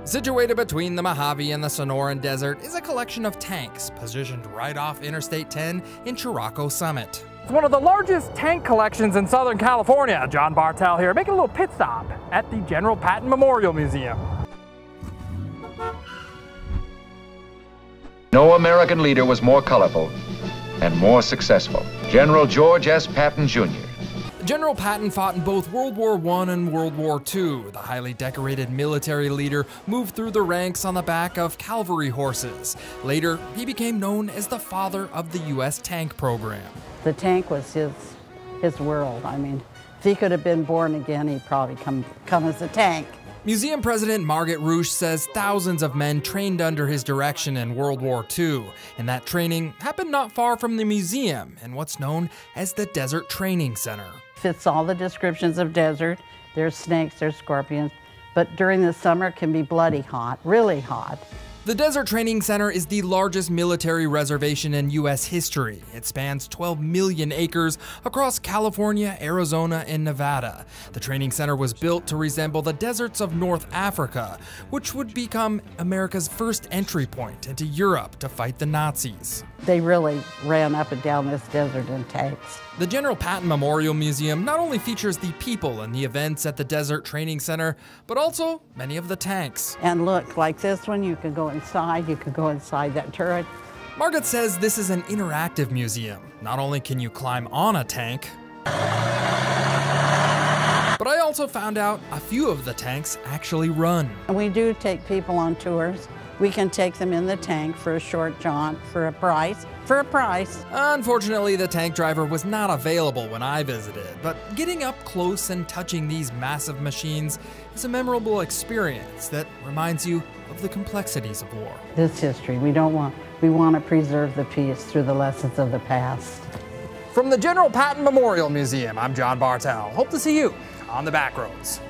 Situated between the Mojave and the Sonoran Desert is a collection of tanks positioned right off Interstate 10 in Chirrocco Summit. It's one of the largest tank collections in Southern California. John Bartell here, making a little pit stop at the General Patton Memorial Museum. No American leader was more colorful and more successful. General George S. Patton, Jr. General Patton fought in both World War I and World War II. The highly decorated military leader moved through the ranks on the back of cavalry horses. Later, he became known as the father of the U.S. tank program. The tank was his world. I mean, if he could have been born again, he'd probably come as a tank. Museum President Margaret Roosh says thousands of men trained under his direction in World War II, and that training happened not far from the museum in what's known as the Desert Training Center. Fits all the descriptions of desert. There's snakes, there's scorpions, but during the summer it can be bloody hot, really hot. The Desert Training Center is the largest military reservation in U.S. history. It spans 12 million acres across California, Arizona, and Nevada. The training center was built to resemble the deserts of North Africa, which would become America's first entry point into Europe to fight the Nazis. They really ran up and down this desert in tanks. The General Patton Memorial Museum not only features the people and the events at the Desert Training Center, but also many of the tanks. And look, like this one, you could go inside that turret. Margaret says this is an interactive museum. Not only can you climb on a tank, but I also found out a few of the tanks actually run. And we do take people on tours. We can take them in the tank for a short jaunt for a price. Unfortunately, the tank driver was not available when I visited, but getting up close and touching these massive machines is a memorable experience that reminds you of the complexities of war. This history, we want to preserve the peace through the lessons of the past. From the General Patton Memorial Museum, I'm John Bartell. Hope to see you on the Backroads.